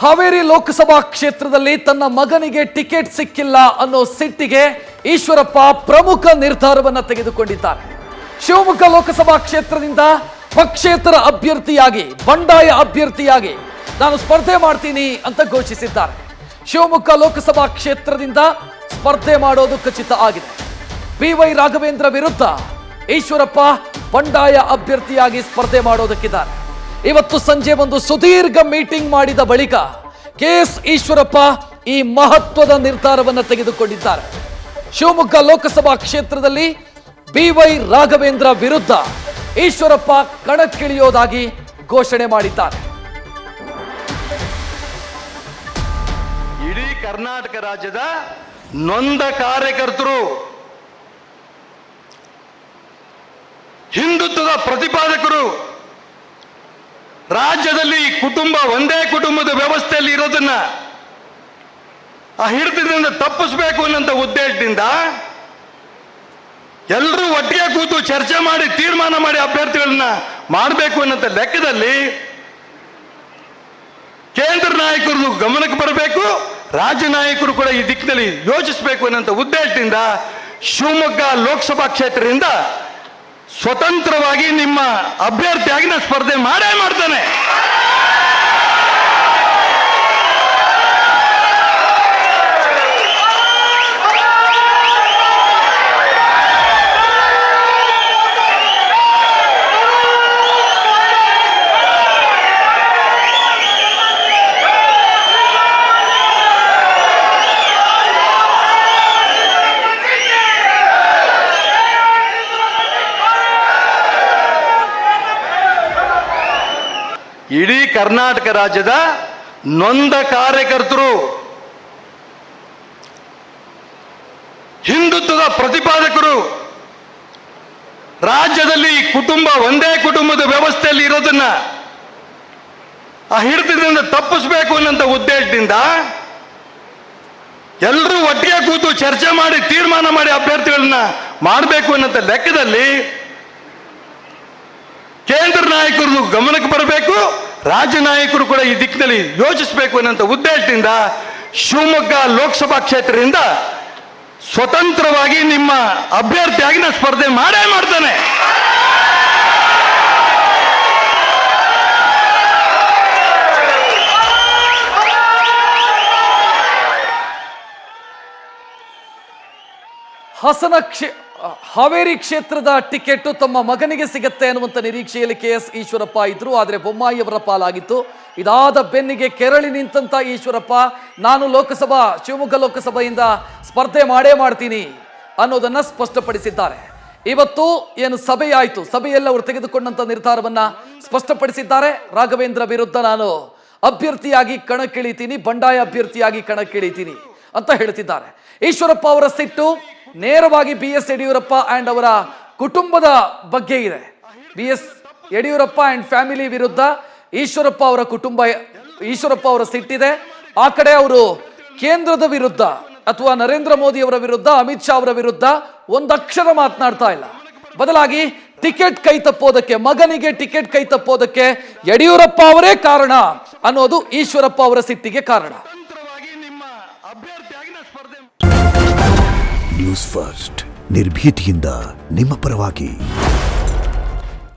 ಹಾವೇರಿ ಲೋಕಸಭಾ ಕ್ಷೇತ್ರದಲ್ಲಿ ತನ್ನ ಮಗನಿಗೆ ಟಿಕೆಟ್ ಸಿಕ್ಕಿಲ್ಲ ಅನ್ನೋ ಸಿಟ್ಟಿಗೆ ಈಶ್ವರಪ್ಪ ಪ್ರಮುಖ ನಿರ್ಧಾರವನ್ನು ತೆಗೆದುಕೊಂಡಿದ್ದಾರೆ. ಶಿವಮೊಗ್ಗ ಲೋಕಸಭಾ ಕ್ಷೇತ್ರದಿಂದ ಪಕ್ಷೇತರ ಅಭ್ಯರ್ಥಿಯಾಗಿ ಬಂಡಾಯ ಅಭ್ಯರ್ಥಿಯಾಗಿ ನಾನು ಸ್ಪರ್ಧೆ ಮಾಡ್ತೀನಿ ಅಂತ ಘೋಷಿಸಿದ್ದಾರೆ. ಶಿವಮೊಗ್ಗ ಲೋಕಸಭಾ ಕ್ಷೇತ್ರದಿಂದ ಸ್ಪರ್ಧೆ ಮಾಡೋದು ಖಚಿತ ಆಗಿದೆ. BY ರಾಘವೇಂದ್ರ ವಿರುದ್ಧ ಈಶ್ವರಪ್ಪ ಬಂಡಾಯ ಅಭ್ಯರ್ಥಿಯಾಗಿ ಸ್ಪರ್ಧೆ ಮಾಡೋದಕ್ಕಿದ್ದಾರೆ. ಇವತ್ತು ಸಂಜೆ ಒಂದು ಸುದೀರ್ಘ ಮೀಟಿಂಗ್ ಮಾಡಿದ ಬಳಿಕ KS ಈಶ್ವರಪ್ಪ ಈ ಮಹತ್ವದ ನಿರ್ಧಾರವನ್ನು ತೆಗೆದುಕೊಂಡಿದ್ದಾರೆ. ಶಿವಮೊಗ್ಗ ಲೋಕಸಭಾ ಕ್ಷೇತ್ರದಲ್ಲಿ BY ರಾಘವೇಂದ್ರ ವಿರುದ್ಧ ಈಶ್ವರಪ್ಪ ಕಣಕ್ಕಿಳಿಯೋದಾಗಿ ಘೋಷಣೆ ಮಾಡಿದ್ದಾರೆ. ಇಡೀ ಕರ್ನಾಟಕ ರಾಜ್ಯದ ನೊಂದ ಕಾರ್ಯಕರ್ತರು, ಹಿಂದುತ್ವದ ಪ್ರತಿಪಾದಕರು, ರಾಜ್ಯದಲ್ಲಿ ಕುಟುಂಬ ಒಂದೇ ಕುಟುಂಬದ ವ್ಯವಸ್ಥೆಯಲ್ಲಿ ಇರೋದನ್ನ ಆ ಹಿಡಿತದಿಂದ ತಪ್ಪಿಸಬೇಕು ಅನ್ನೋ ಉದ್ದೇಶದಿಂದ ಎಲ್ಲರೂ ಒಟ್ಟಿಗೆ ಕೂತು ಚರ್ಚೆ ಮಾಡಿ ತೀರ್ಮಾನ ಮಾಡಿ ಅಭ್ಯರ್ಥಿಗಳನ್ನ ಮಾಡಬೇಕು ಅನ್ನೋ ಲೆಕ್ಕದಲ್ಲಿ ಕೇಂದ್ರ ನಾಯಕರು ಗಮನಕ್ಕೆ ಬರಬೇಕು, ರಾಜ್ಯ ನಾಯಕರು ಕೂಡ ಈ ದಿಕ್ಕಿನಲ್ಲಿ ಯೋಚಿಸಬೇಕು ಅನ್ನೋ ಉದ್ದೇಶದಿಂದ ಶಿವಮೊಗ್ಗ ಲೋಕಸಭಾ ಕ್ಷೇತ್ರದಿಂದ ಸ್ವತಂತ್ರವಾಗಿ ನಿಮ್ಮ ಅಭ್ಯರ್ಥಿಯಾಗಿ ನಾನು ಸ್ಪರ್ಧೆ ಮಾಡೇ ಮಾಡ್ತಾನೆ. ಇಡೀ ಕರ್ನಾಟಕ ರಾಜ್ಯದ ನೊಂದ ಕಾರ್ಯಕರ್ತರು, ಹಿಂದುತ್ವದ ಪ್ರತಿಪಾದಕರು, ರಾಜ್ಯದಲ್ಲಿ ಕುಟುಂಬ ಒಂದೇ ಕುಟುಂಬದ ವ್ಯವಸ್ಥೆಯಲ್ಲಿ ಇರೋದನ್ನ ಆ ಹಿಡಿತದಿಂದ ತಪ್ಪಿಸಬೇಕು ಅನ್ನೋ ಉದ್ದೇಶದಿಂದ ಎಲ್ಲರೂ ಒಟ್ಟಿಗೆ ಕೂತು ಚರ್ಚೆ ಮಾಡಿ ತೀರ್ಮಾನ ಮಾಡಿ ಅಭ್ಯರ್ಥಿಗಳನ್ನ ಮಾಡಬೇಕು ಅನ್ನೋ ಲೆಕ್ಕದಲ್ಲಿ ಕೇಂದ್ರ ನಾಯಕರು ಗಮನಕ್ಕೆ ಬರಬೇಕು, ರಾಜ್ಯ ನಾಯಕರು ಕೂಡ ಈ ದಿಕ್ಕಿನಲ್ಲಿ ಯೋಚಿಸಬೇಕು ಅನ್ನೋ ಉದ್ದೇಶದಿಂದ ಶಿವಮೊಗ್ಗ ಲೋಕಸಭಾ ಕ್ಷೇತ್ರದಿಂದ ಸ್ವತಂತ್ರವಾಗಿ ನಿಮ್ಮ ಅಭ್ಯರ್ಥಿಯಾಗಿ ನಾನು ಸ್ಪರ್ಧೆ ಮಾಡೇ ಮಾಡ್ತಾನೆ. ಹಾವೇರಿ ಕ್ಷೇತ್ರದ ಟಿಕೆಟ್ ತಮ್ಮ ಮಗನಿಗೆ ಸಿಗತ್ತೆ ಅನ್ನುವಂಥ ನಿರೀಕ್ಷೆಯಲ್ಲಿ KS ಈಶ್ವರಪ್ಪ ಇದ್ರು. ಆದರೆ ಬೊಮ್ಮಾಯಿ ಅವರ ಪಾಲಾಗಿತ್ತು. ಇದಾದ ಬೆನ್ನಿಗೆ ಕೆರಳಿ ನಿಂತಂತ ಈಶ್ವರಪ್ಪ ನಾನು ಶಿವಮೊಗ್ಗ ಲೋಕಸಭೆಯಿಂದ ಸ್ಪರ್ಧೆ ಮಾಡೇ ಮಾಡ್ತೀನಿ ಅನ್ನೋದನ್ನ ಸ್ಪಷ್ಟಪಡಿಸಿದ್ದಾರೆ. ಇವತ್ತು ಏನು ಸಭೆಯಾಯಿತು, ಸಭೆಯಲ್ಲಿ ಅವರು ತೆಗೆದುಕೊಂಡಂತ ನಿರ್ಧಾರವನ್ನ ಸ್ಪಷ್ಟಪಡಿಸಿದ್ದಾರೆ. ರಾಘವೇಂದ್ರ ವಿರುದ್ಧ ನಾನು ಅಭ್ಯರ್ಥಿಯಾಗಿ ಕಣಕ್ಕಿಳಿತೀನಿ, ಬಂಡಾಯ ಅಭ್ಯರ್ಥಿಯಾಗಿ ಕಣಕ್ಕಿಳಿತೀನಿ ಅಂತ ಹೇಳ್ತಿದ್ದಾರೆ. ಈಶ್ವರಪ್ಪ ಅವರ ಸಿಟ್ಟು ನೇರವಾಗಿ BS ಯಡಿಯೂರಪ್ಪ ಅಂಡ್ ಅವರ ಕುಟುಂಬದ ಬಗ್ಗೆ ಇದೆ. BS ಯಡಿಯೂರಪ್ಪ ಅಂಡ್ ಫ್ಯಾಮಿಲಿ ವಿರುದ್ಧ ಈಶ್ವರಪ್ಪ ಅವರ ಸಿಟ್ಟಿದೆ. ಆ ಕಡೆ ಅವರು ಕೇಂದ್ರದ ವಿರುದ್ಧ ಅಥವಾ ನರೇಂದ್ರ ಮೋದಿ ಅವರ ವಿರುದ್ಧ, ಅಮಿತ್ ಶಾ ಅವರ ವಿರುದ್ಧ ಒಂದಕ್ಷರ ಮಾತನಾಡ್ತಾ ಇಲ್ಲ. ಬದಲಾಗಿ ಟಿಕೆಟ್ ಕೈ ತಪ್ಪೋದಕ್ಕೆ, ಮಗನಿಗೆ ಟಿಕೆಟ್ ಕೈ ತಪ್ಪೋದಕ್ಕೆ ಯಡಿಯೂರಪ್ಪ ಅವರೇ ಕಾರಣ ಅನ್ನೋದು ಈಶ್ವರಪ್ಪ ಅವರ ಸಿಟ್ಟಿಗೆ ಕಾರಣ. ನ್ಯೂಸ್ ಫಸ್ಟ್ ನಿರ್ಭೀತಿಯಿಂದ ನಿಮ್ಮ ಪರವಾಗಿ.